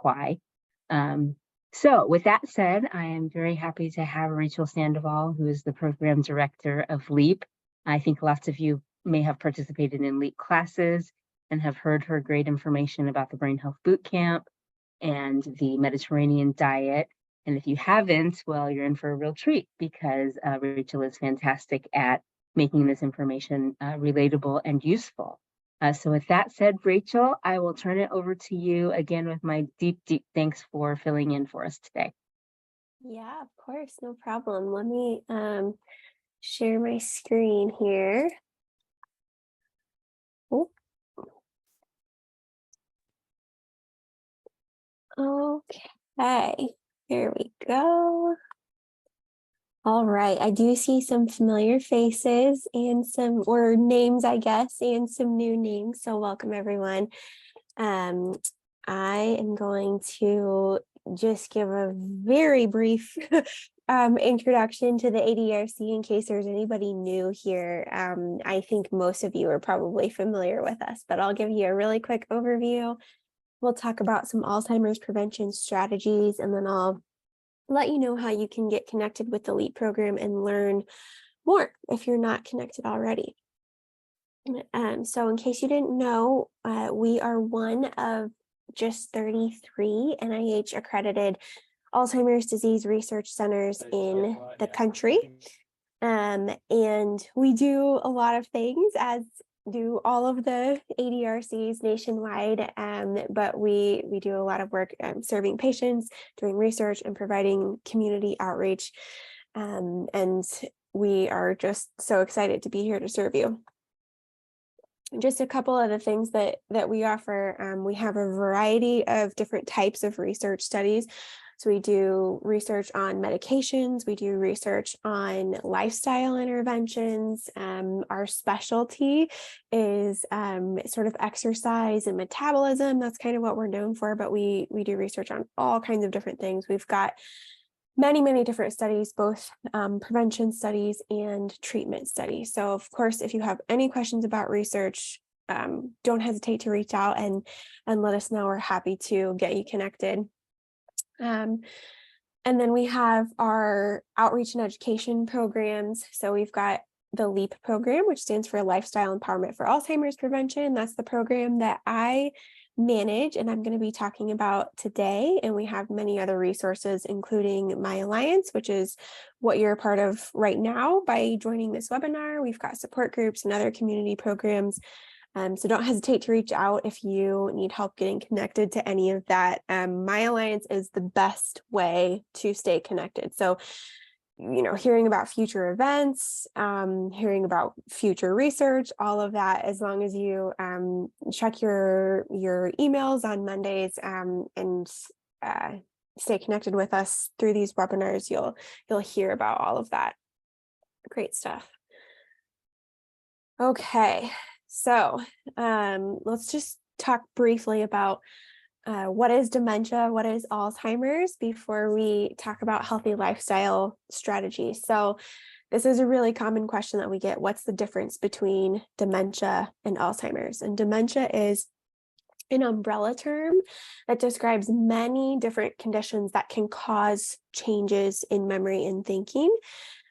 why. So with that said, I am very happy to have Rachel Sandoval, who is the program director of LEAP. I think lots of you may have participated in LEAP classes and have heard her great information about the Brain Health Bootcamp and the Mediterranean diet. And if you haven't, well, you're in for a real treat, because Rachel is fantastic at making this information relatable and useful. So with that said, Rachel, I will turn it over to you again with my deep, deep thanks for filling in for us today. Yeah, of course, no problem. Let me share my screen here. Oh. Okay, here we go. All right, I do see some familiar faces and or names, I guess, and some new names. So welcome, everyone. I am going to just give a very brief introduction to the ADRC in case there's anybody new here. I think most of you are probably familiar with us, but I'll give you a really quick overview. We'll talk about some Alzheimer's prevention strategies, and then I'll let you know how you can get connected with the LEAP program and learn more if you're not connected already. So in case you didn't know, we are one of just 33 NIH accredited Alzheimer's disease research centers in the country. And we do a lot of things, as do all of the ADRCs nationwide, but we do a lot of work serving patients, doing research, and providing community outreach. And we are just so excited to be here to serve you. Just a couple of the things that we offer. We have a variety of different types of research studies. So we do research on medications, we do research on lifestyle interventions. Our specialty is sort of exercise and metabolism. That's kind of what we're known for, but we do research on all kinds of different things. We've got many different studies, both prevention studies and treatment studies. So of course, if you have any questions about research, don't hesitate to reach out and let us know. We're happy to get you connected. And then we have our outreach and education programs. So we've got the LEAP program, which stands for Lifestyle Empowerment for Alzheimer's Prevention. That's the program that I manage and I'm going to be talking about today. And we have many other resources, including my alliance, which is what you're a part of right now by joining this webinar. We've got support groups and other community programs. So don't hesitate to reach out if you need help getting connected to any of that. My alliance is the best way to stay connected. So, you know, hearing about future events, hearing about future research, all of that, as long as you check your emails on Mondays and stay connected with us through these webinars, you'll hear about all of that. Great stuff. Okay. So let's just talk briefly about what is dementia, what is Alzheimer's, before we talk about healthy lifestyle strategies. So this is a really common question that we get. What's the difference between dementia and Alzheimer's? And dementia is an umbrella term that describes many different conditions that can cause changes in memory and thinking.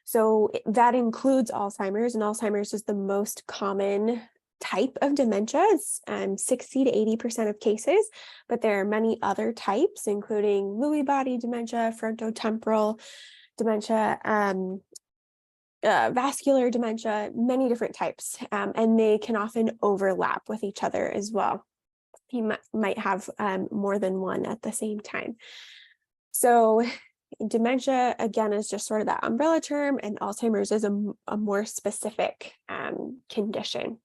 So that includes Alzheimer's, and Alzheimer's is the most common type of dementia. It's 60 to 80% of cases, but there are many other types, including Lewy body dementia, frontotemporal dementia, vascular dementia, many different types, and they can often overlap with each other as well. You might have more than one at the same time. So dementia, again, is just sort of that umbrella term, and Alzheimer's is a more specific condition.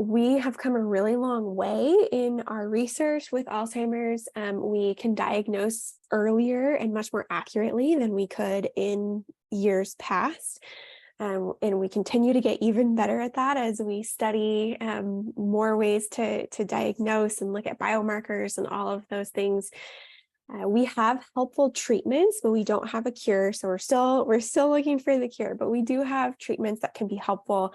We have come a really long way in our research with Alzheimer's. We can diagnose earlier and much more accurately than we could in years past. And we continue to get even better at that as we study more ways to diagnose and look at biomarkers and all of those things. We have helpful treatments, but we don't have a cure. So we're still looking for the cure, but we do have treatments that can be helpful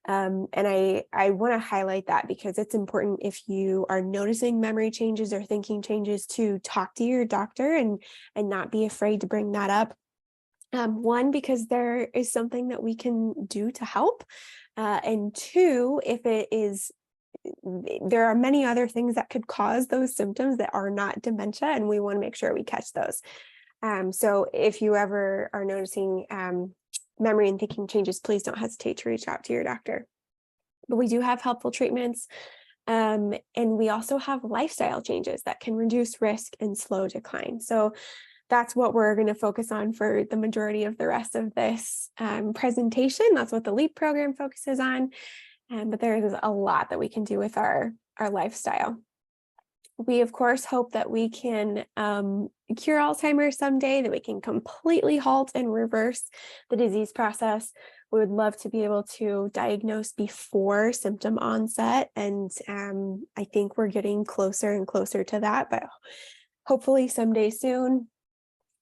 And I want to highlight that because it's important if you are noticing memory changes or thinking changes to talk to your doctor and not be afraid to bring that up. One, because there is something that we can do to help. And two, if it is, there are many other things that could cause those symptoms that are not dementia, and we want to make sure we catch those. So if you ever are noticing memory and thinking changes, please don't hesitate to reach out to your doctor. But we do have helpful treatments. And we also have lifestyle changes that can reduce risk and slow decline. So that's what we're going to focus on for the majority of the rest of this presentation. That's what the LEAP program focuses on. But there is a lot that we can do with our lifestyle. We, of course, hope that we can cure Alzheimer's someday, that we can completely halt and reverse the disease process. We would love to be able to diagnose before symptom onset. And I think we're getting closer and closer to that, but hopefully someday soon.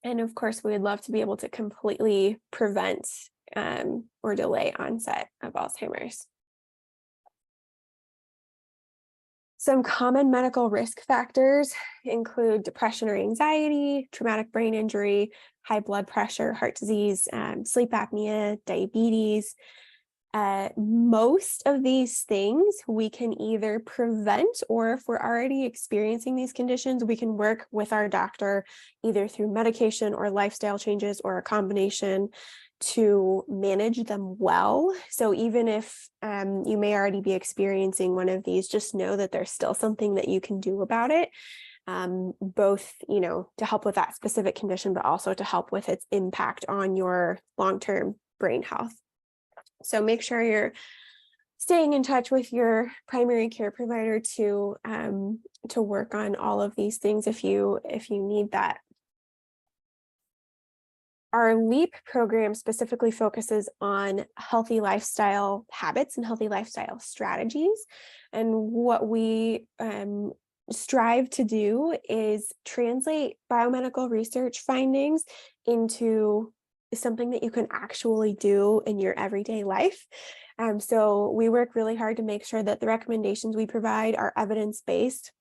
And of course, we would love to be able to completely prevent or delay onset of Alzheimer's. Some common medical risk factors include depression or anxiety, traumatic brain injury, high blood pressure, heart disease, sleep apnea, diabetes. Most of these things we can either prevent, or if we're already experiencing these conditions, we can work with our doctor either through medication or lifestyle changes or a combination to manage them well. So even if you may already be experiencing one of these, just know that there's still something that you can do about it, both, to help with that specific condition, but also to help with its impact on your long-term brain health. So make sure you're staying in touch with your primary care provider to work on all of these things if you need that. Our LEAP program specifically focuses on healthy lifestyle habits and healthy lifestyle strategies. And what we strive to do is translate biomedical research findings into something that you can actually do in your everyday life. So we work really hard to make sure that the recommendations we provide are evidence-based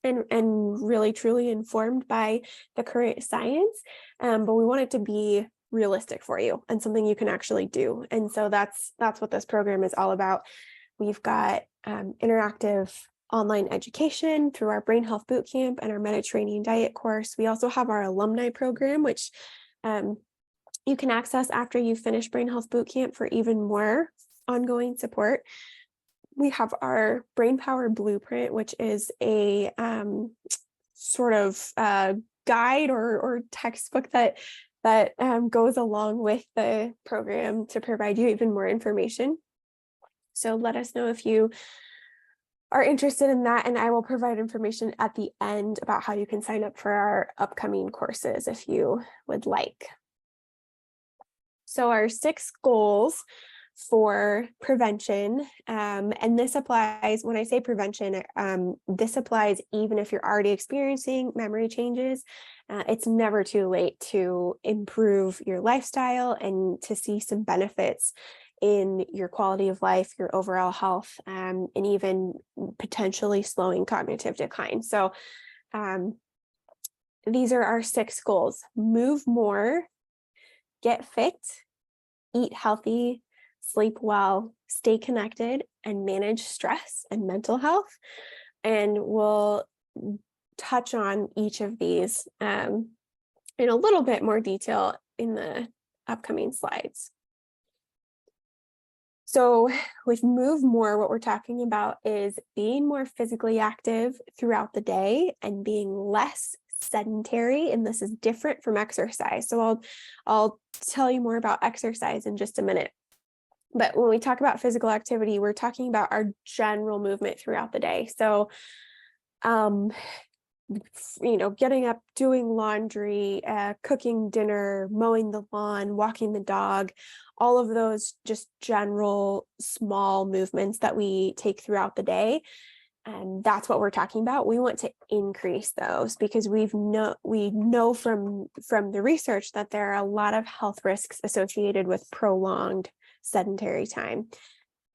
and really truly informed by the current science, but we want it to be realistic for you and something you can actually do. And so that's what this program is all about. We've got interactive online education through our Brain Health Bootcamp and our Mediterranean Diet course. We also have our alumni program, which you can access after you finish Brain Health Bootcamp for even more ongoing support. We have our Brain Power Blueprint, which is a sort of guide or textbook that goes along with the program to provide you even more information. So let us know if you are interested in that, and I will provide information at the end about how you can sign up for our upcoming courses if you would like. So our 6 goals for prevention, and this applies, when I say prevention, this applies even if you're already experiencing memory changes. It's never too late to improve your lifestyle and to see some benefits in your quality of life, your overall health, and even potentially slowing cognitive decline. So these are our 6 goals: move more, get fit, eat healthy, sleep well, stay connected, and manage stress and mental health. And we'll touch on each of these in a little bit more detail in the upcoming slides. So with move more, what we're talking about is being more physically active throughout the day and being less sedentary, and this is different from exercise. So I'll tell you more about exercise in just a minute. But when we talk about physical activity, we're talking about our general movement throughout the day. So, getting up, doing laundry, cooking dinner, mowing the lawn, walking the dog, all of those just general small movements that we take throughout the day. And that's what we're talking about. We want to increase those because we know from the research that there are a lot of health risks associated with prolonged sedentary time.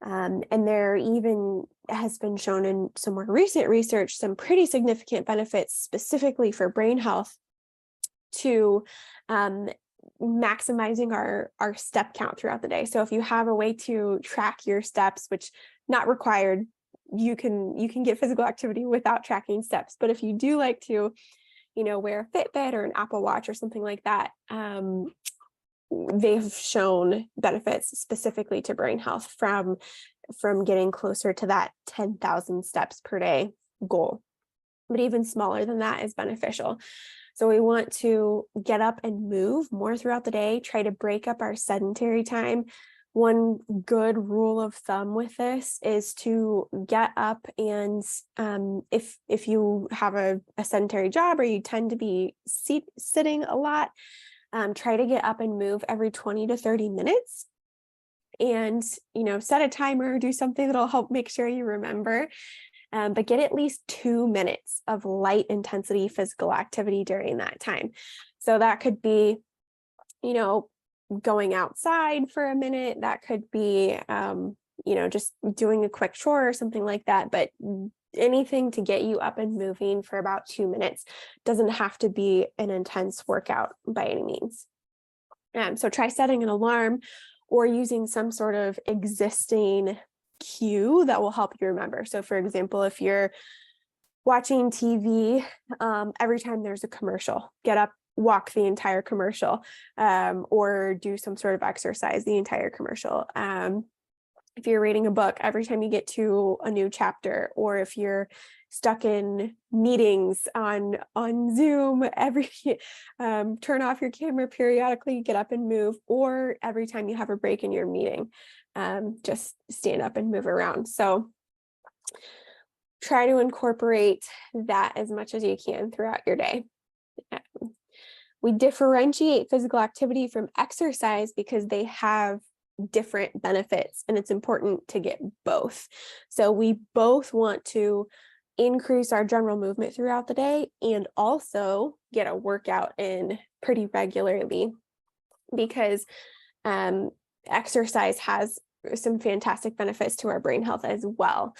And there even has been shown in some more recent research, some pretty significant benefits specifically for brain health to maximizing our step count throughout the day. So if you have a way to track your steps, which not required, you can get physical activity without tracking steps. But if you do like to, wear a Fitbit or an Apple Watch or something like that, they've shown benefits specifically to brain health from getting closer to that 10,000 steps per day goal. But even smaller than that is beneficial. So we want to get up and move more throughout the day, try to break up our sedentary time. One good rule of thumb with this is to get up and if you have a sedentary job or you tend to be sitting a lot, try to get up and move every 20 to 30 minutes. And, set a timer, do something that'll help make sure you remember. But get at least 2 minutes of light intensity physical activity during that time. So that could be, going outside for a minute. That could be, just doing a quick chore or something like that. But anything to get you up and moving for about 2 minutes. Doesn't have to be an intense workout by any means. So try setting an alarm or using some sort of existing cue that will help you remember. So for example, if you're watching TV, every time there's a commercial, get up, walk the entire commercial, or do some sort of exercise the entire commercial. If you're reading a book, every time you get to a new chapter, or if you're stuck in meetings on Zoom, turn off your camera periodically, get up and move, or every time you have a break in your meeting, just stand up and move around. So try to incorporate that as much as you can throughout your day. We differentiate physical activity from exercise because they have different benefits, and it's important to get both. So we both want to increase our general movement throughout the day and also get a workout in pretty regularly, because exercise has some fantastic benefits to our brain health as well.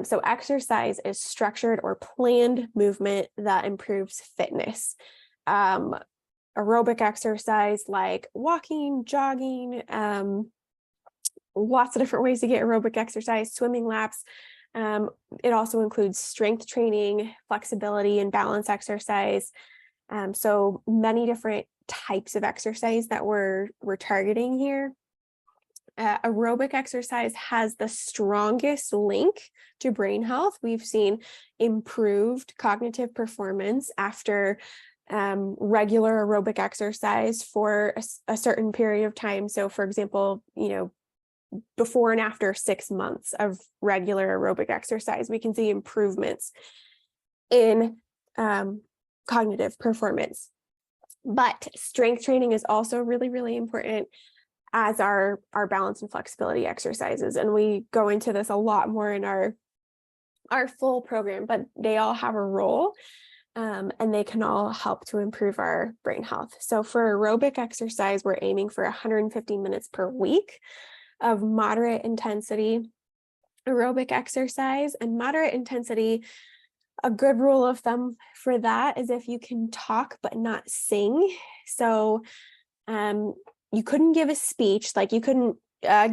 So exercise is structured or planned movement that improves fitness. Aerobic exercise like walking, jogging, lots of different ways to get aerobic exercise, swimming laps. It also includes strength training, flexibility, and balance exercise. So many different types of exercise that we're targeting here. Aerobic exercise has the strongest link to brain health. We've seen improved cognitive performance after regular aerobic exercise for a certain period of time. So for example, before and after 6 months of regular aerobic exercise, we can see improvements in cognitive performance. But strength training is also really, really important, as our balance and flexibility exercises. And we go into this a lot more in our full program, but they all have a role. And they can all help to improve our brain health. So for aerobic exercise, we're aiming for 150 minutes per week of moderate intensity aerobic exercise. And moderate intensity, a good rule of thumb for that is if you can talk but not sing. So you couldn't give a speech, like you couldn't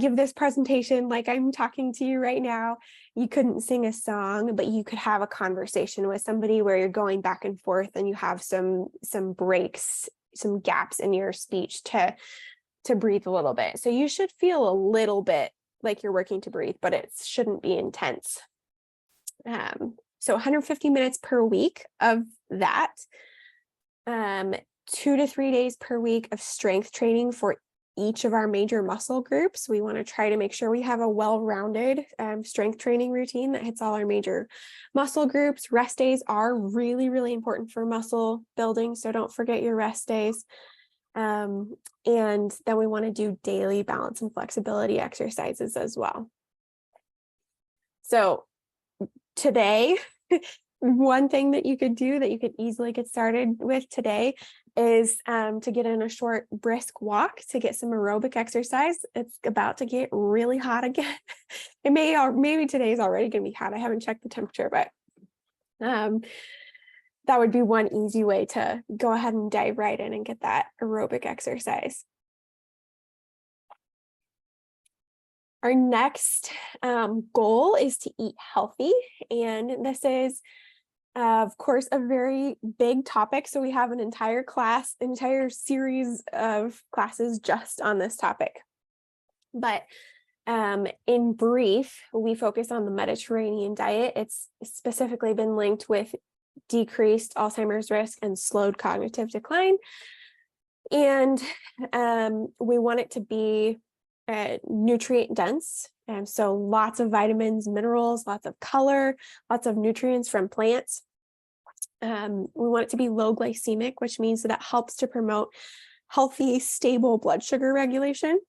give this presentation like I'm talking to you right now. You couldn't sing a song, but you could have a conversation with somebody where you're going back and forth and you have some breaks, some gaps in your speech to breathe a little bit. So you should feel a little bit like you're working to breathe, but it shouldn't be intense. So 150 minutes per week of that, 2 to 3 days per week of strength training for each of our major muscle groups. We want to try to make sure we have a well-rounded strength training routine that hits all our major muscle groups. Rest days are really, really important for muscle building, so don't forget your rest days. And then we want to do daily balance and flexibility exercises as well. So today, one thing that you could do that you could easily get started with today is to get in a short brisk walk to get some aerobic exercise. It's about to get really hot again. It may, or maybe today's already going to be hot. I haven't checked the temperature, but that would be one easy way to go ahead and dive right in and get that aerobic exercise. Our next goal is to eat healthy, and this is, of course, a very big topic. So we have an entire series of classes just on this topic. But in brief, we focus on the Mediterranean diet. It's specifically been linked with decreased Alzheimer's risk and slowed cognitive decline. And we want it to be nutrient dense. And so lots of vitamins, minerals, lots of color, lots of nutrients from plants. We want it to be low glycemic, which means that it helps to promote healthy, stable blood sugar regulation.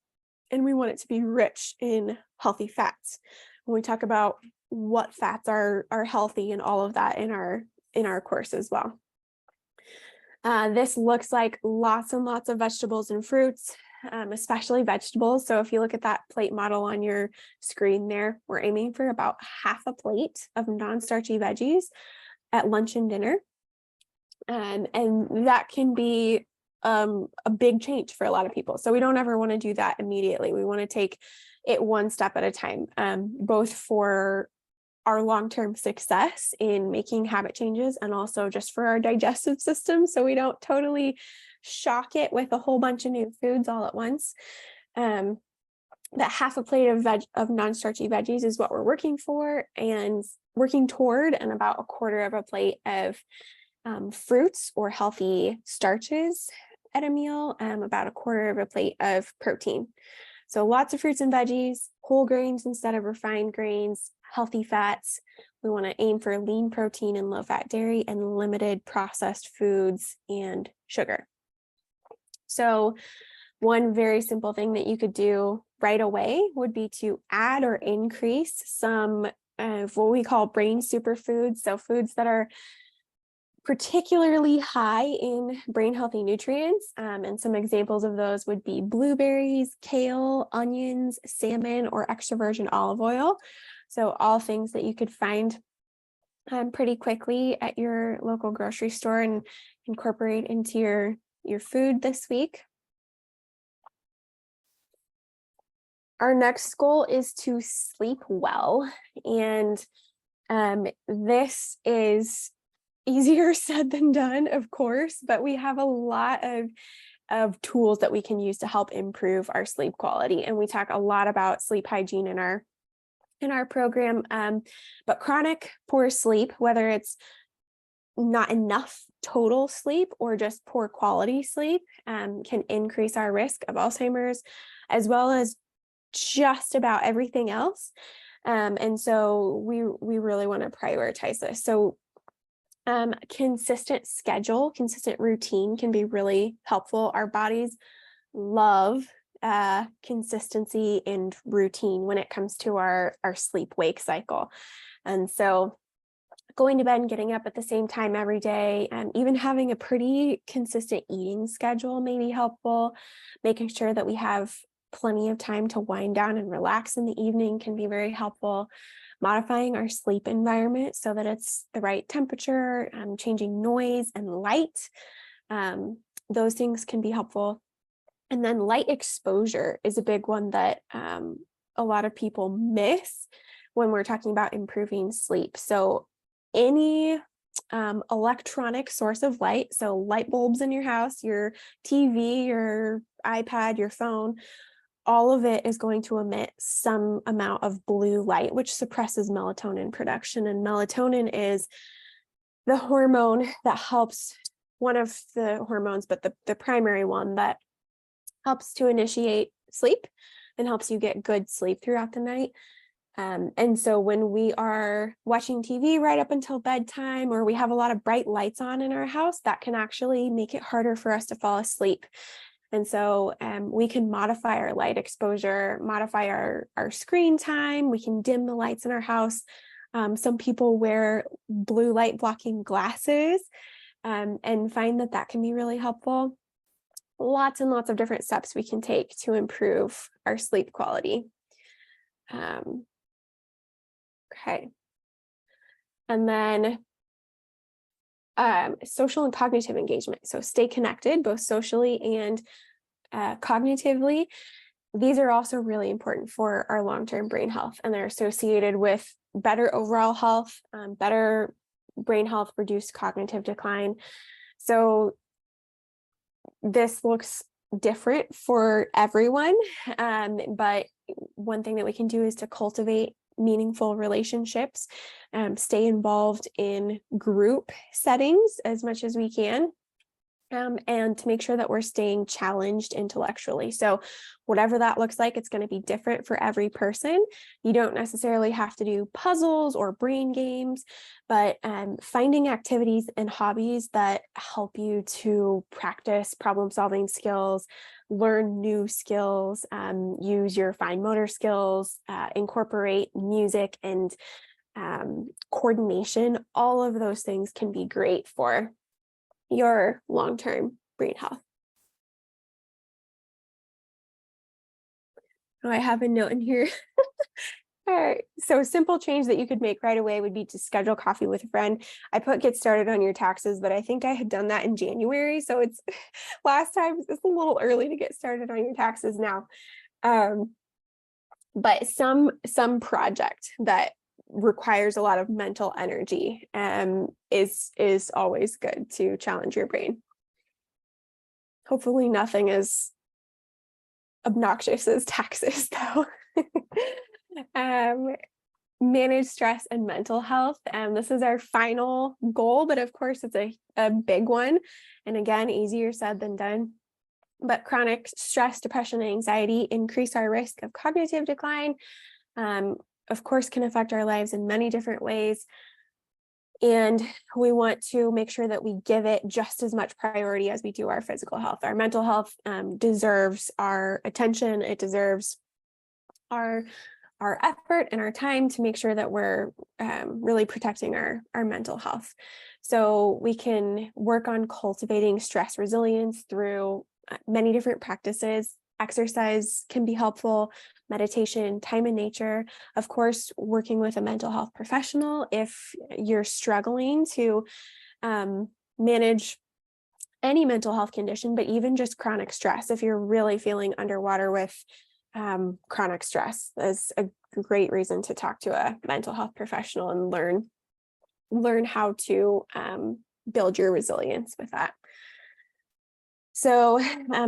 And we want it to be rich in healthy fats. When we talk about what fats are healthy and all of that in our course as well. This looks like lots and lots of vegetables and fruits, especially vegetables. So if you look at that plate model on your screen there, we're aiming for about half a plate of non-starchy veggies at lunch and dinner. And that can be a big change for a lot of people. So we don't ever want to do that immediately. We want to take it one step at a time, both for our long-term success in making habit changes and also just for our digestive system, so we don't totally shock it with a whole bunch of new foods all at once. That half a plate of non-starchy veggies is what we're working for and working toward, and about a quarter of a plate of fruits or healthy starches at a meal, about a quarter of a plate of protein. So lots of fruits and veggies, whole grains instead of refined grains, healthy fats. We want to aim for lean protein and low fat dairy and limited processed foods and sugar. So one very simple thing that you could do right away would be to add or increase some of what we call brain superfoods. So foods that are particularly high in brain healthy nutrients. And some examples of those would be blueberries, kale, onions, salmon, or extra virgin olive oil. So all things that you could find pretty quickly at your local grocery store and incorporate into your food this week. Our next goal is to sleep well. And this is easier said than done, of course, but we have a lot of tools that we can use to help improve our sleep quality. And we talk a lot about sleep hygiene in our program, but chronic poor sleep, whether it's not enough total sleep or just poor quality sleep, can increase our risk of Alzheimer's, as well as just about everything else. And so we really want to prioritize this. So consistent schedule, consistent routine can be really helpful. Our bodies love consistency and routine when it comes to our sleep-wake cycle. And so going to bed and getting up at the same time every day, and even having a pretty consistent eating schedule may be helpful. Making sure that we have plenty of time to wind down and relax in the evening can be very helpful. Modifying our sleep environment so that it's the right temperature, changing noise and light. Those things can be helpful. And then light exposure is a big one that a lot of people miss when we're talking about improving sleep. So any electronic source of light, so light bulbs in your house, your TV, your iPad, your phone, all of it is going to emit some amount of blue light, which suppresses melatonin production. And melatonin is the hormone that helps, one of the hormones, but the primary one that helps to initiate sleep and helps you get good sleep throughout the night. And so when we are watching TV right up until bedtime, or we have a lot of bright lights on in our house, that can actually make it harder for us to fall asleep. And so we can modify our light exposure, modify our screen time. We can dim the lights in our house Some people wear blue light blocking glasses and find that that can be really helpful. Lots and lots of different steps we can take to improve our sleep quality. Okay. And then social and cognitive engagement. So stay connected, both socially and cognitively. These are also really important for our long-term brain health, and they're associated with better overall health, better brain health, reduced cognitive decline. So this looks different for everyone, but one thing that we can do is to cultivate meaningful relationships, stay involved in group settings as much as we can, and to make sure that we're staying challenged intellectually. So whatever that looks like, it's going to be different for every person. You don't necessarily have to do puzzles or brain games, but finding activities and hobbies that help you to practice problem-solving skills, learn new skills, use your fine motor skills, incorporate music and coordination. All of those things can be great for your long-term brain health. Oh, I have a note in here. All right. So simple change that you could make right away would be to schedule coffee with a friend. I put get started on your taxes, but I think I had done that in January. So it's last time, it's a little early to get started on your taxes now. But some project that requires a lot of mental energy is always good to challenge your brain. Hopefully nothing as obnoxious as taxes though. Manage stress and mental health. This is our final goal, but of course it's a big one. And again, easier said than done. But chronic stress, depression, and anxiety increase our risk of cognitive decline. Of course, can affect our lives in many different ways. And we want to make sure that we give it just as much priority as we do our physical health. Our mental health deserves our attention. It deserves our effort and our time to make sure that we're really protecting our mental health. So we can work on cultivating stress resilience through many different practices. Exercise can be helpful, meditation, time in nature, of course, working with a mental health professional if you're struggling to manage any mental health condition, but even just chronic stress. If you're really feeling underwater with chronic stress, is a great reason to talk to a mental health professional and learn how to build your resilience with that. So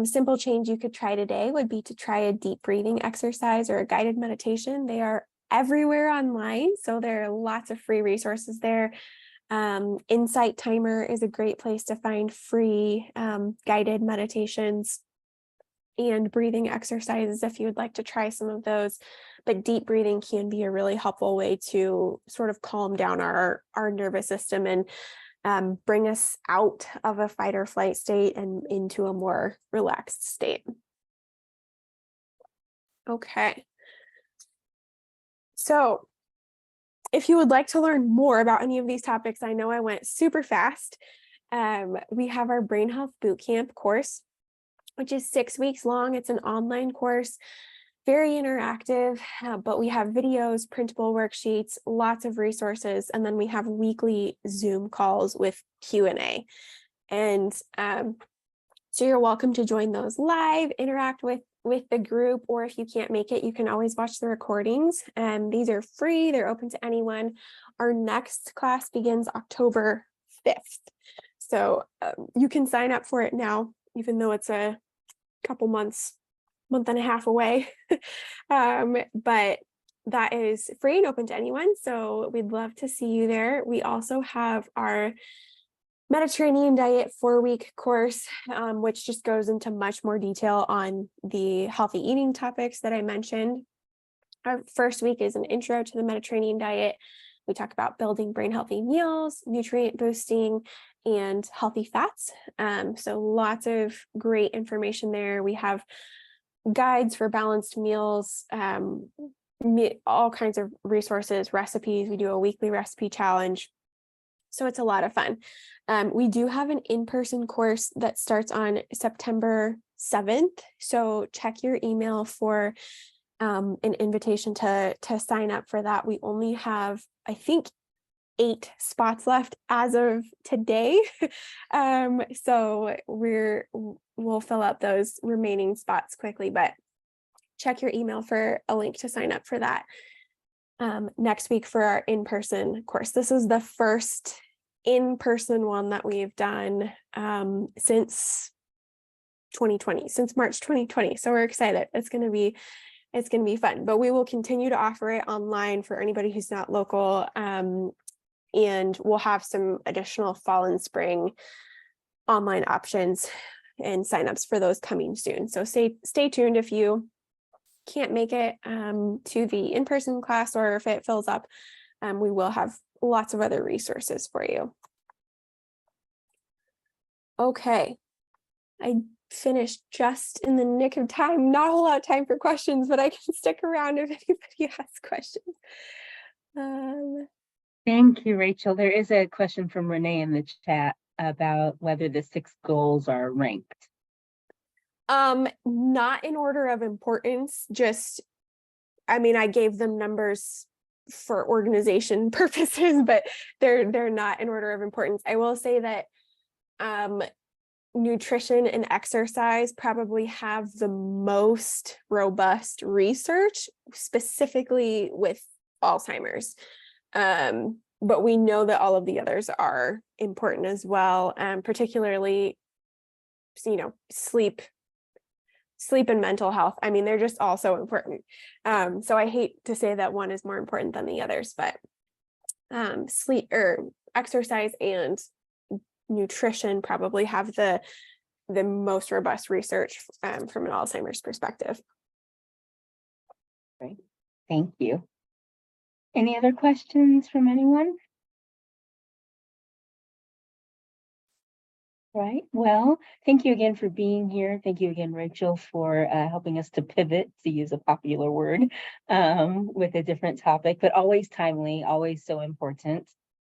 simple change you could try today would be to try a deep breathing exercise or a guided meditation. They are everywhere online, so there are lots of free resources there. Insight Timer is a great place to find free guided meditations and breathing exercises if you would like to try some of those. But deep breathing can be a really helpful way to sort of calm down our nervous system and bring us out of a fight or flight state and into a more relaxed state. Okay. So if you would like to learn more about any of these topics, I know I went super fast. We have our Brain Health Bootcamp course, which is 6 weeks long. It's an online course, very interactive, but we have videos, printable worksheets, lots of resources, and then we have weekly Zoom calls with Q&A. And so you're welcome to join those live, interact with the group, or if you can't make it, you can always watch the recordings. These are free, they're open to anyone. Our next class begins October 5th. So you can sign up for it now, even though it's a couple month and a half away. But that is free and open to anyone. So we'd love to see you there. We also have our Mediterranean diet 4-week course, which just goes into much more detail on the healthy eating topics that I mentioned. Our first week is an intro to the Mediterranean diet. We talk about building brain healthy meals, nutrient boosting, and healthy fats. So lots of great information there. We have guides for balanced meals, all kinds of resources, recipes. We do a weekly recipe challenge. So it's a lot of fun. We do have an in-person course that starts on September 7th. So check your email for an invitation to sign up for that. We only have, I think, 8 spots left as of today. So we'll fill out those remaining spots quickly, but check your email for a link to sign up for that. Next week for our in-person course. This is the first in-person one that we've done since 2020, since March 2020. So we're excited. It's going to be fun, but we will continue to offer it online for anybody who's not local. And we'll have some additional fall and spring online options and signups for those coming soon. So stay tuned if you can't make it to the in-person class, or if it fills up, we will have lots of other resources for you. Okay, I finished just in the nick of time. Not a whole lot of time for questions, but I can stick around if anybody has questions. Thank you, Rachel. There is a question from Renee in the chat about whether the 6 goals are ranked. Not in order of importance, just, I mean, I gave them numbers for organization purposes, but they're not in order of importance. I will say that nutrition and exercise probably have the most robust research, specifically with Alzheimer's. But we know that all of the others are important as well, particularly, sleep and mental health. I mean, they're just all so important. So I hate to say that one is more important than the others, but sleep or exercise and nutrition probably have the most robust research from an Alzheimer's perspective. Great, thank you. Any other questions from anyone? Right. Well, thank you again for being here. Thank you again, Rachel, for helping us to pivot, to use a popular word, with a different topic, but always timely, always so important.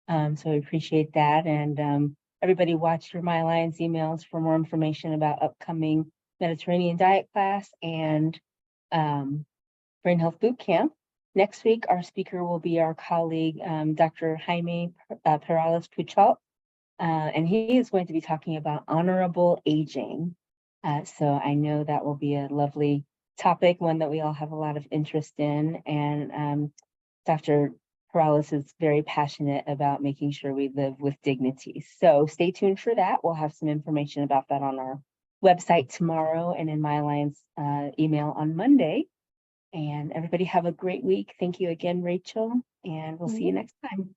So I appreciate that. And everybody watch your My Alliance emails for more information about upcoming Mediterranean diet class and Brain Health Boot Camp. Next week, our speaker will be our colleague, Dr. Jaime Perales-Puchal. And he is going to be talking about honorable aging. So I know that will be a lovely topic, one that we all have a lot of interest in. And Dr. Perales is very passionate about making sure we live with dignity. So stay tuned for that. We'll have some information about that on our website tomorrow and in My Alliance email on Monday. And everybody have a great week. Thank you again, Rachel, and we'll see you next time.